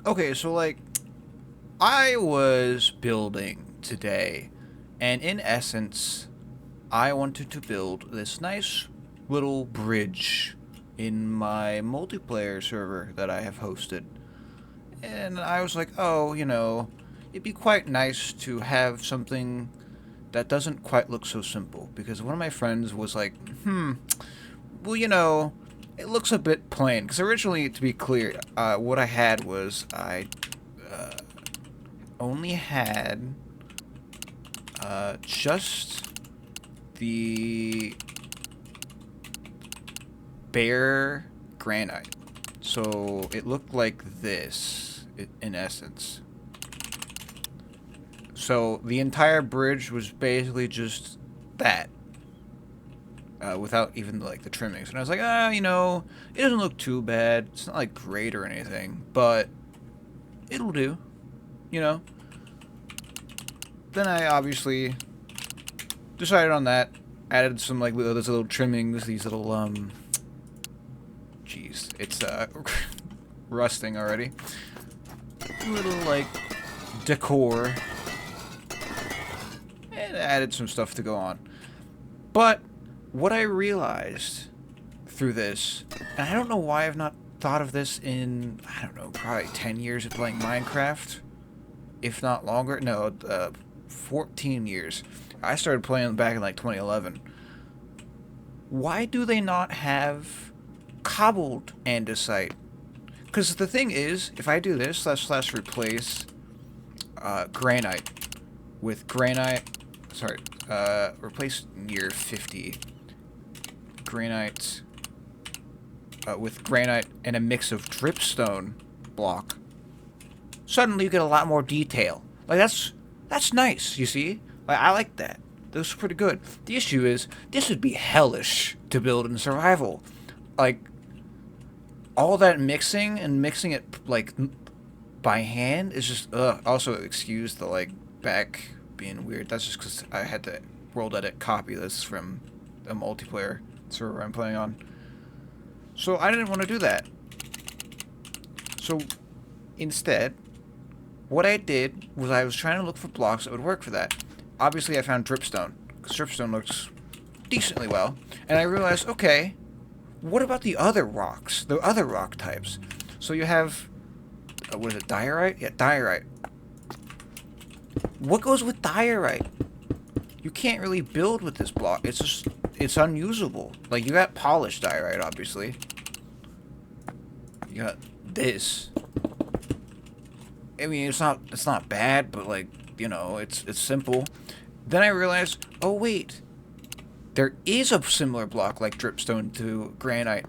Okay, so like I was building today, and in essence, I wanted to build this nice little bridge in my multiplayer server that I have hosted. And I was like, oh, it'd be quite nice to have something that doesn't quite look so simple. Because one of my friends was like, well, it looks a bit plain. Because originally, to be clear, what I had was I only had just the bare granite. So it looked like this, in essence. So the entire bridge was basically just that, without even like the trimmings. And I was like, it doesn't look too bad. It's not like great or anything, but it'll do, you know. Then I obviously decided on that. Added some like those little trimmings, these little jeez, it's rusting already. Little like decor, and added some stuff to go on. But what I realized through this, and I don't know why I've not thought of this in, I don't know, probably 10 years of playing Minecraft, if not longer. No, 14 years. I started playing back in like 2011. Why do they not have cobbled andesite? Because the thing is, if I do this, slash replace granite with granite, sorry, replace near 50 granite with granite and a mix of dripstone block, suddenly you get a lot more detail. Like that's nice, you see? Like I like that. That's pretty good. The issue is this would be hellish to build in survival. Like all that mixing and mixing it like by hand is just also excuse the like back being weird. That's just because I had to world edit copy this from a multiplayer server I'm playing on. So I didn't want to do that. So instead, what I did was I was trying to look for blocks that would work for that. Obviously, I found dripstone, because dripstone looks decently well. And I realized, okay, what about the other rocks, the other rock types? So you have, what is it, diorite? Yeah, diorite. What goes with diorite? You can't really build with this block. It's just, it's unusable. Like, you got polished diorite, obviously. You got this. I mean, it's not bad, but like, it's simple. Then I realized, oh wait, there is a similar block like dripstone to granite.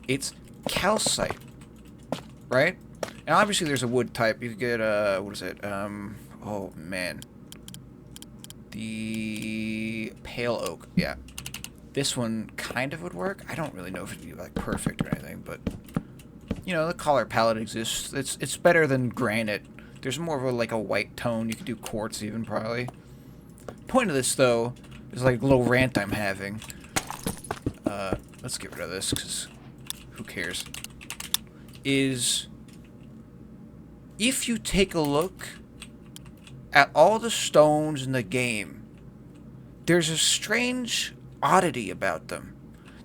It's calcite, right? And obviously there's a wood type. You could get what is it? Oh man, the pale oak. Yeah, this one kind of would work. I don't really know if it'd be like perfect or anything, but the color palette exists. It's better than granite. There's more of a like a white tone. You could do quartz even probably. Point of this though is like a little rant I'm having. Let's get rid of this because who cares? Is if you take a look at all the stones in the game, there's a strange oddity about them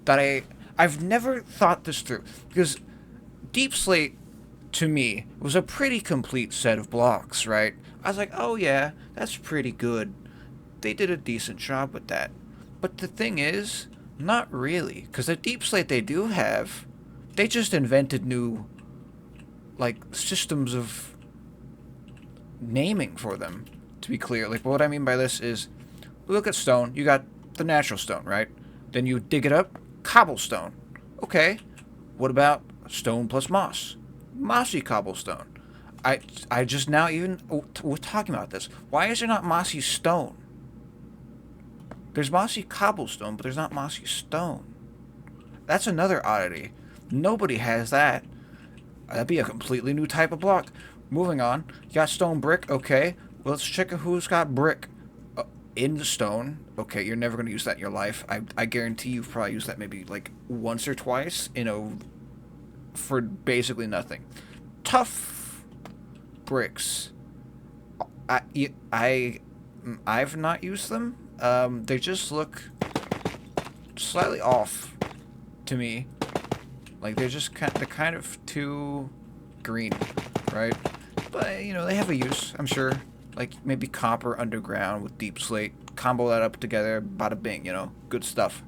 that I've never thought this through because Deep Slate to me was a pretty complete set of blocks, right? I was like, oh yeah, that's pretty good. They did a decent job with that. But the thing is, not really, because the Deep Slate they do have, they just invented new, like, systems of naming for them, to be clear. Like, what I mean by this is, look at stone, you got the natural stone, right? Then you dig it up, cobblestone. Okay, what about stone plus moss? Mossy cobblestone. I just now even we're talking about this. Why is there not mossy stone? There's mossy cobblestone, but there's not mossy stone. That's another oddity. Nobody has that. That'd be a completely new type of block. Moving on. You got stone brick. Okay. Well, let's check who's got brick in the stone. Okay, you're never going to use that in your life. I guarantee you've probably used that maybe like once or twice for basically nothing. Tough. bricks. I've not used them. They just look slightly off to me. Like they're kind of too green, right? But you know they have a use, I'm sure. Like maybe copper underground with deep slate. Combo that up together, bada bing. You know, good stuff.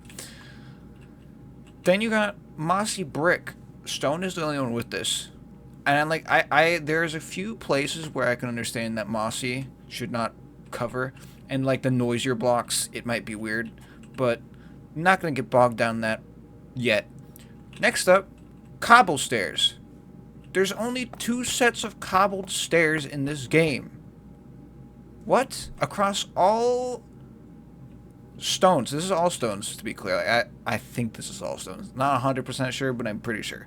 Then you got mossy brick. Stone is the only one with this. And I'm like, there's a few places where I can understand that mossy should not cover. And like the noisier blocks, it might be weird. But I'm not going to get bogged down that yet. Next up, cobble stairs. There's only 2 sets of cobbled stairs in this game. What? Across all stones. This is all stones, to be clear. Like, I think this is all stones. Not 100% sure, but I'm pretty sure.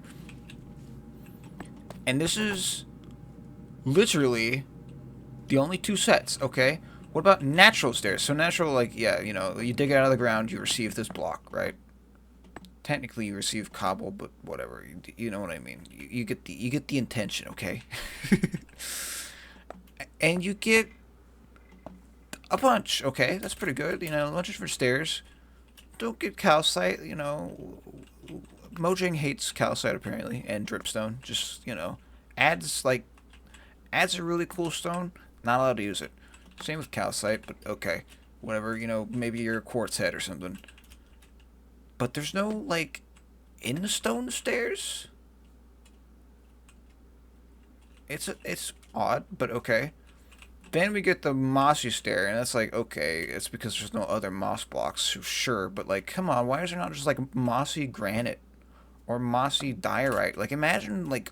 And this is literally the only 2 sets, okay? What about natural stairs? So natural, like, yeah, you know, you dig it out of the ground, you receive this block, right? Technically, you receive cobble, but whatever. You know what I mean. You get the intention, okay? And you get a bunch, okay? That's pretty good. You know, a bunch of different stairs. Don't get calcite, you know. Mojang hates calcite apparently, and dripstone. Just, you know, adds a really cool stone. Not allowed to use it. Same with calcite, but okay, whatever. You know, maybe you're a quartz head or something. But there's no like in the stone stairs. It's odd, but okay. Then we get the mossy stair, and that's like, okay, it's because there's no other moss blocks, so sure, but like, come on, why is there not just like mossy granite? Or mossy diorite. Like, imagine, like,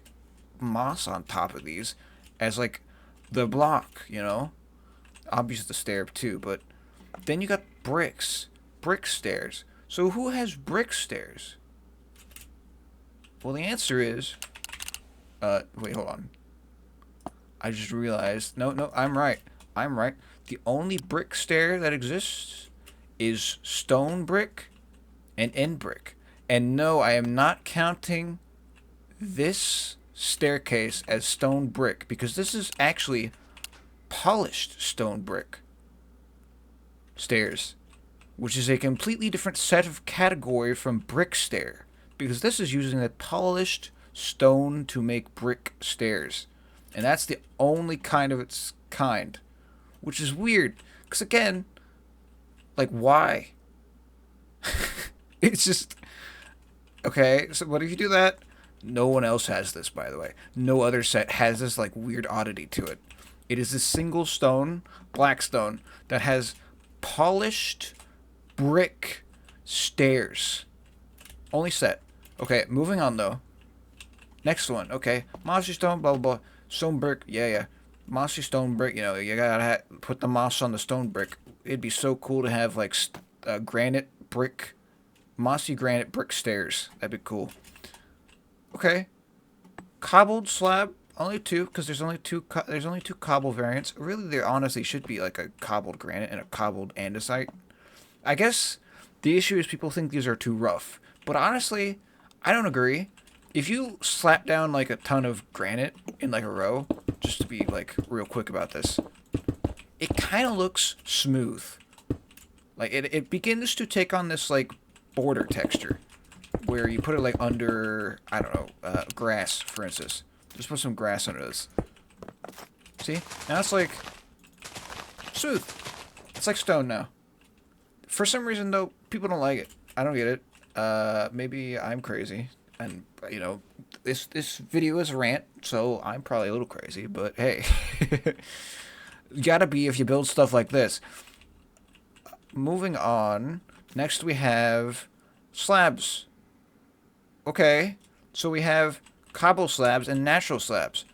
moss on top of these as, like, the block, you know? Obviously the stair, too, but then you got bricks. Brick stairs. So who has brick stairs? Well, the answer is... wait, hold on. I just realized... No, I'm right. I'm right. The only brick stair that exists is stone brick and end brick. And no, I am not counting this staircase as stone brick, because this is actually polished stone brick stairs, which is a completely different set of category from brick stair, because this is using the polished stone to make brick stairs. And that's the only kind of its kind, which is weird, because again, like, why? It's just... Okay, so what if you do that? No one else has this, by the way. No other set has this, like, weird oddity to it. It is a single stone, black stone, that has polished brick stairs. Only set. Okay, moving on, though. Next one, okay. Mossy stone, blah, blah, blah. Stone brick, yeah. Mossy stone brick, you know, you gotta put the moss on the stone brick. It'd be so cool to have, like, granite brick... Mossy granite brick stairs. That'd be cool. Okay. Cobbled slab. Only 2, because there's only two cobble variants. Really, there honestly should be like a cobbled granite and a cobbled andesite. I guess the issue is people think these are too rough. But honestly, I don't agree. If you slap down like a ton of granite in like a row, just to be like real quick about this, it kind of looks smooth. Like it begins to take on this like border texture, where you put it like under, I don't know, grass, for instance. Just put some grass under this. See? Now it's like smooth. It's like stone now. For some reason, though, people don't like it. I don't get it. Maybe I'm crazy. And, you know, this video is a rant, so I'm probably a little crazy. But, hey. You gotta be if you build stuff like this. Moving on. Next we have slabs. Okay. So we have cobble slabs and natural slabs.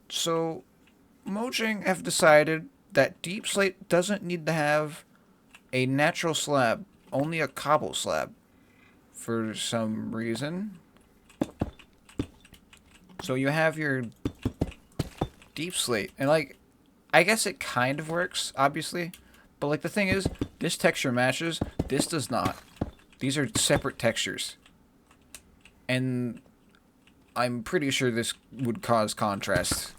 So Mojang have decided that deep slate doesn't need to have a natural slab, only a cobble slab for some reason. So you have your deep slate, and like, I guess it kind of works, obviously, but like the thing is, this texture matches, this does not. These are separate textures. And I'm pretty sure this would cause contrast.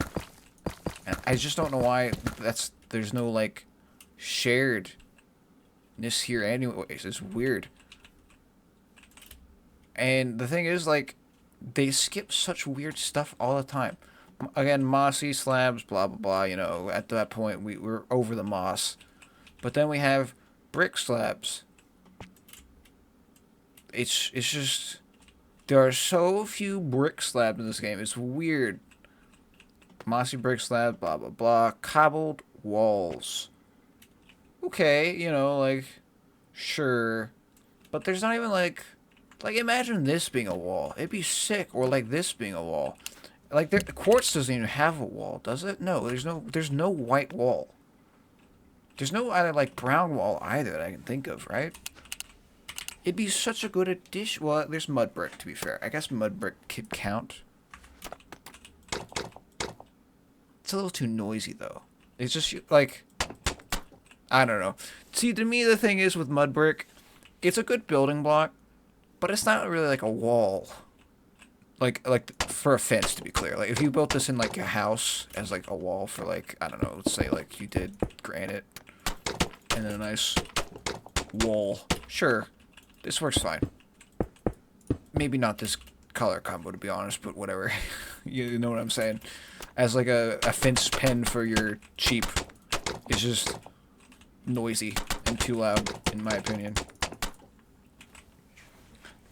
I just don't know why there's no, like, sharedness here anyways. It's weird. And the thing is, like, they skip such weird stuff all the time. Again, mossy slabs, blah, blah, blah, you know, at that point, we're over the moss. But then we have brick slabs. It's just... There are so few brick slabs in this game. It's weird. Mossy brick slab, blah, blah, blah. Cobbled walls. Okay, you know, like, sure. But there's not even, like, imagine this being a wall. It'd be sick. Or, like, this being a wall. Like, quartz doesn't even have a wall, does it? No, there's no white wall. There's no either, like, brown wall either that I can think of, right? It'd be such a good addition. Well, there's mud brick, to be fair. I guess mud brick could count. It's a little too noisy, though. It's just, like... I don't know. See, to me, the thing is with mud brick, it's a good building block, but it's not really like a wall. Like for a fence, to be clear. Like, if you built this in, like, a house as, like, a wall for, like, I don't know, let's say, like, you did granite and then a nice wall. Sure. This works fine. Maybe not this color combo, to be honest, but whatever. You know what I'm saying? As, like, a fence pen for your sheep. It's just noisy and too loud, in my opinion.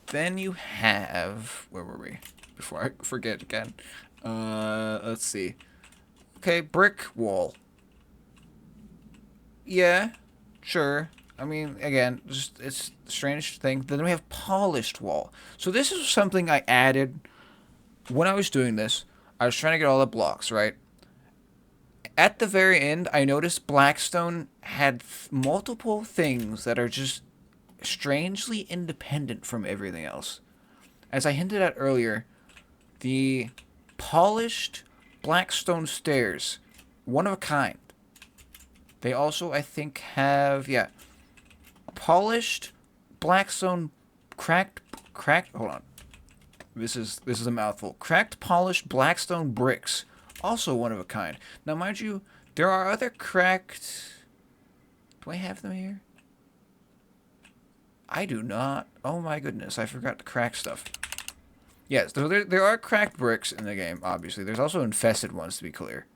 Then you have... Where were we? Before I forget again. Let's see. Okay, brick wall. Yeah, sure. I mean, again, just it's a strange thing. Then we have polished wall. So this is something I added when I was doing this. I was trying to get all the blocks, right? At the very end, I noticed Blackstone had multiple things that are just strangely independent from everything else. As I hinted at earlier, the polished Blackstone stairs, one of a kind. They also, I think, have, yeah, polished Blackstone cracked, hold on. This is a mouthful. Cracked polished Blackstone bricks, also one of a kind. Now, mind you, there are other cracked... Do I have them here? I do not. Oh my goodness, I forgot the cracked stuff. Yes, there are cracked bricks in the game, obviously. There's also infested ones, to be clear.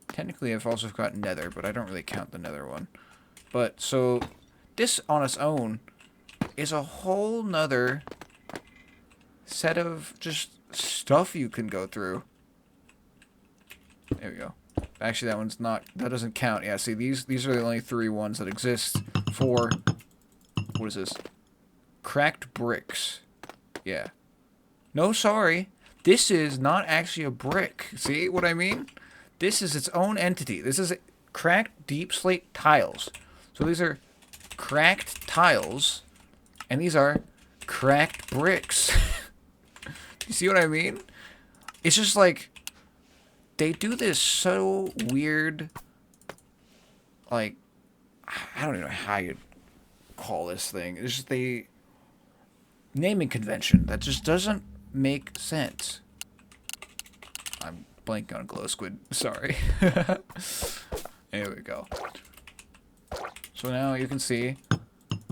Technically, I've also got nether, but I don't really count the nether one. But, so, this on its own is a whole nother set of just stuff you can go through. There we go. Actually, that one's not... That doesn't count. Yeah, see, these are the only 3 ones that exist for... What is this? Cracked bricks. Yeah. No, sorry. This is not actually a brick. See what I mean? This is its own entity. This is cracked deep slate tiles. So these are cracked tiles, and these are cracked bricks. You see what I mean? It's just like, they do this so weird, like, I don't even know how you'd call this thing. It's just the naming convention that just doesn't make sense. I'm blanking on glow squid. Sorry. There we go. So now you can see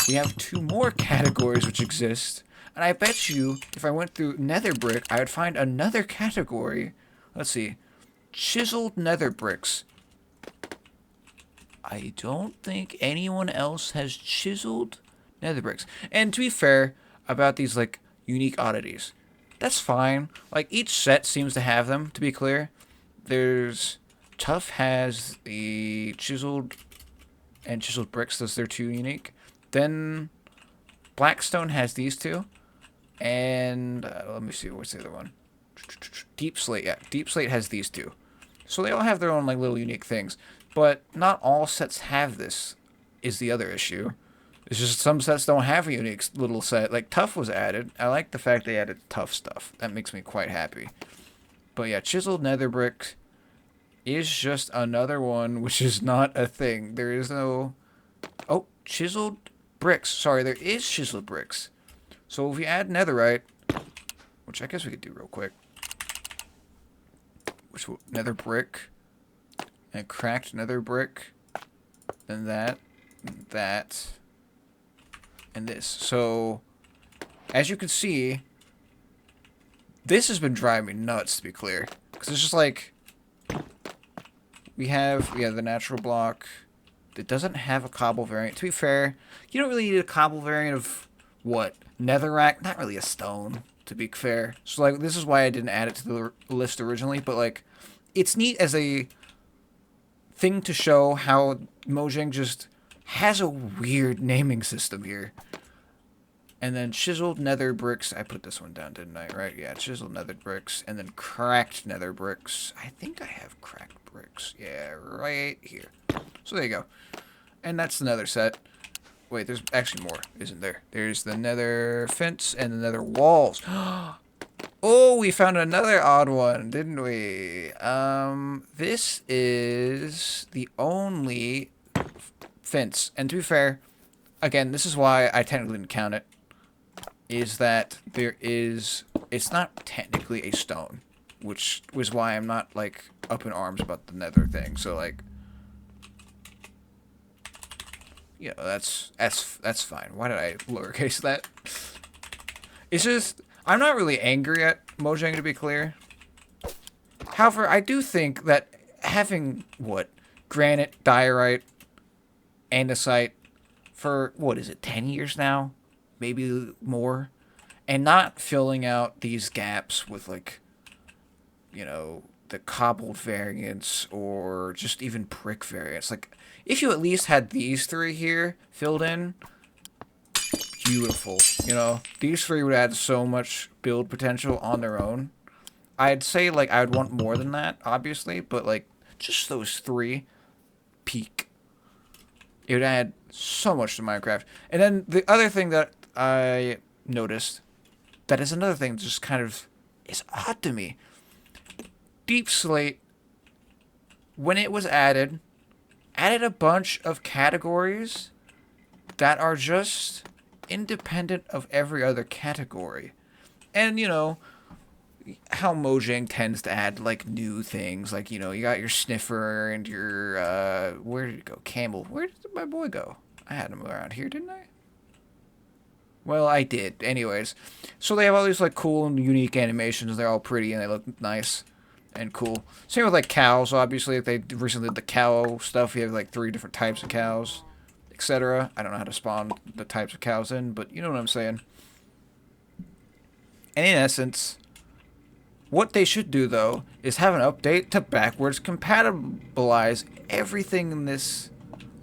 we have 2 more categories which exist. And I bet you if I went through nether brick, I would find another category. Let's see. Chiseled nether bricks. I don't think anyone else has chiseled nether bricks. And to be fair about these, like, unique oddities, that's fine. Like, each set seems to have them, to be clear. There's... Tough has the chiseled and chiseled bricks. Those are 2 unique. Then Blackstone has these 2. And let me see, what's the other one? Deep Slate, yeah. Deep Slate has these 2. So they all have their own, like, little unique things. But not all sets have this, is the other issue. It's just some sets don't have a unique little set. Like, Tough was added. I like the fact they added Tough stuff. That makes me quite happy. But yeah, chiseled nether brick is just another one which is not a thing. There is no... Oh, chiseled bricks. Sorry, there is chiseled bricks. So if we add netherite, which I guess we could do real quick, nether brick, and cracked nether brick, then that, and this. So, as you can see, this has been driving me nuts, to be clear. Because it's just like, we have the natural block. It doesn't have a cobble variant. To be fair, you don't really need a cobble variant of, what, netherrack? Not really a stone, to be fair. So, like, this is why I didn't add it to the list originally. But, like, it's neat as a thing to show how Mojang just has a weird naming system here. And then chiseled nether bricks. I put this one down, didn't I? Right? Yeah, chiseled nether bricks. And then cracked nether bricks. I think I have cracked bricks. Yeah, right here. So there you go. And that's the nether set. Wait, there's actually more, isn't there? There's the nether fence and the nether walls. Oh, we found another odd one, didn't we? This is the only fence. And to be fair, again, this is why I technically didn't count it. Is that it's not technically a stone, which was why I'm not, like, up in arms about the nether thing. So, like, you know, that's fine. Why did I lowercase that? It's just, I'm not really angry at Mojang, to be clear. However, I do think that having, what, granite, diorite, andesite for, what is it, 10 years now? Maybe more, and not filling out these gaps with, like, you know, the cobbled variants or just even brick variants. Like, if you at least had these three here filled in, beautiful. You know, these three would add so much build potential on their own. I'd say, like, I would want more than that, obviously, but, like, just those three, peak. It would add so much to Minecraft. And then the other thing that I noticed, that is another thing that just kind of is odd to me. Deep Slate, when it was added a bunch of categories that are just independent of every other category. And, you know, how Mojang tends to add, like, new things. Like, you know, you got your sniffer and your, where did it go? Camel. Where did my boy go? I had him around here, didn't I? Well, I did. Anyways. So they have all these, like, cool and unique animations. They're all pretty and they look nice and cool. Same with, like, cows, obviously. They recently did the cow stuff. You have, like, 3 different types of cows, etc. I don't know how to spawn the types of cows in, but you know what I'm saying. And in essence, what they should do, though, is have an update to backwards compatibilize everything in this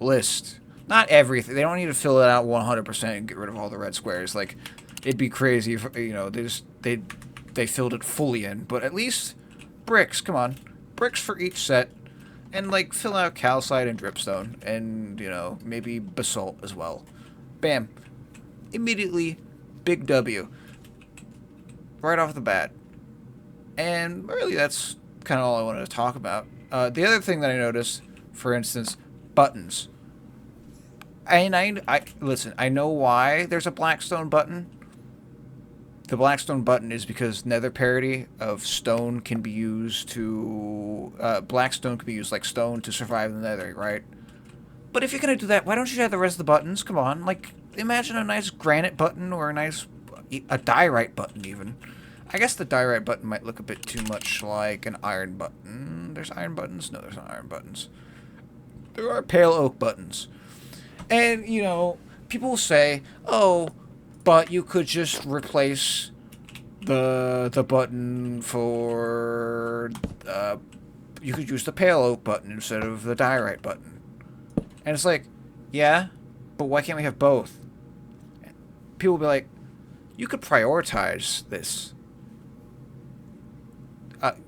list. Not everything. They don't need to fill it out 100% and get rid of all the red squares. Like, it'd be crazy if, you know, they filled it fully in. But at least bricks, come on. Bricks for each set. And, like, fill out calcite and dripstone. And, you know, maybe basalt as well. Bam. Immediately, big W. Right off the bat. And really, that's kind of all I wanted to talk about. The other thing that I noticed, for instance, buttons. And listen, I know why there's a Blackstone button. The Blackstone button is because nether parity of stone can be used to... Blackstone can be used like stone to survive the nether, right? But if you're going to do that, why don't you have the rest of the buttons? Come on, like, imagine a nice granite button or a diorite button, even. I guess the diorite button might look a bit too much like an iron button. There's iron buttons? No, there's not iron buttons. There are pale oak buttons. And, you know, people will say, oh, but you could just replace the button for, you could use the pale oak button instead of the diorite button. And it's like, yeah, but why can't we have both? People will be like, you could prioritize this.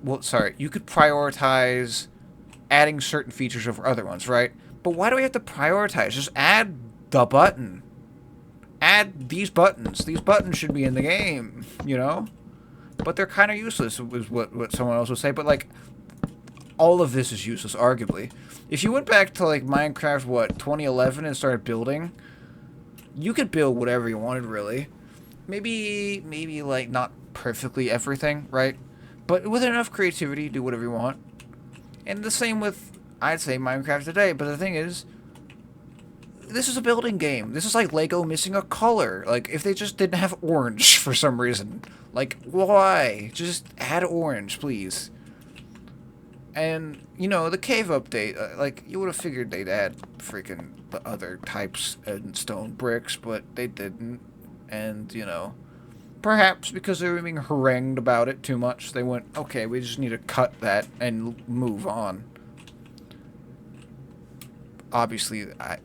Well, sorry, you could prioritize adding certain features over other ones, right? But why do we have to prioritize? Just add the button. Add these buttons. These buttons should be in the game, you know? But they're kind of useless, is what someone else would say. But, like, all of this is useless, arguably. If you went back to, like, Minecraft, 2011 and started building, you could build whatever you wanted, really. Maybe, like, not perfectly everything, right? But with enough creativity, do whatever you want. And the same with, I'd say, Minecraft today. But the thing is, this is a building game. This is like Lego missing a color. Like, if they just didn't have orange for some reason. Like, why? Just add orange, please. And, you know, the cave update, like, you would have figured they'd add freaking the other types and stone bricks, but they didn't. And, you know, perhaps because they were being harangued about it too much, they went, okay, we just need to cut that and move on. Obviously,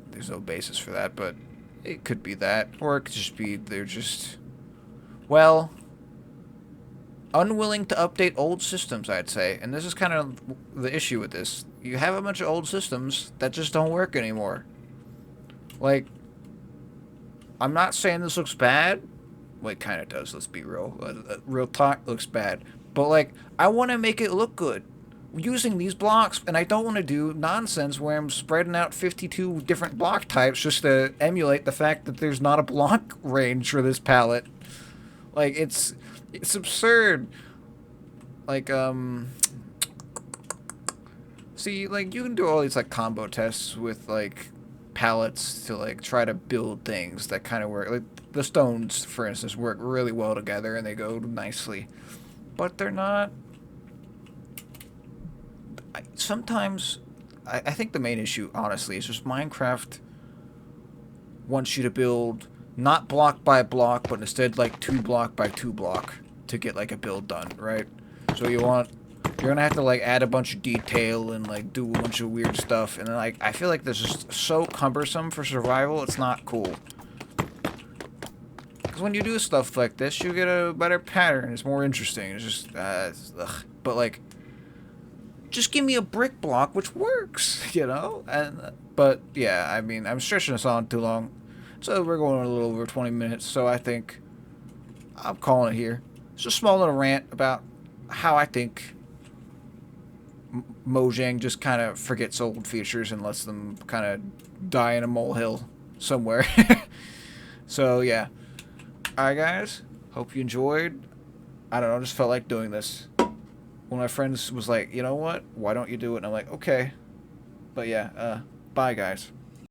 there's no basis for that, but it could be that. Or it could just be they're just, well, unwilling to update old systems, I'd say. And this is kind of the issue with this. You have a bunch of old systems that just don't work anymore. Like, I'm not saying this looks bad. Well, it kind of does, let's be real. Real talk looks bad. But, like, I want to make it look good using these blocks, and I don't want to do nonsense where I'm spreading out 52 different block types just to emulate the fact that there's not a block range for this palette. Like, it's absurd. Like, see, like, you can do all these, like, combo tests with, like, palettes to, like, try to build things that kind of work. Like, the stones, for instance, work really well together, and they go nicely. But they're not... Sometimes, I think the main issue, honestly, is just Minecraft wants you to build not block by block, but instead like 2 block by 2 block to get like a build done, right? So you're gonna have to like add a bunch of detail and like do a bunch of weird stuff, and then like I feel like this is so cumbersome for survival. It's not cool. Because when you do stuff like this, you get a better pattern. It's more interesting. It's just, ugh. But like, just give me a brick block, which works, you know? But, yeah, I mean, I'm stretching this on too long. So we're going a little over 20 minutes, so I think I'm calling it here. It's a small little rant about how I think Mojang just kind of forgets old features and lets them kind of die in a molehill somewhere. So, yeah. Alright, guys. Hope you enjoyed. I don't know, I just felt like doing this. One of my friends was like, you know what? Why don't you do it? And I'm like, okay. But yeah, bye guys.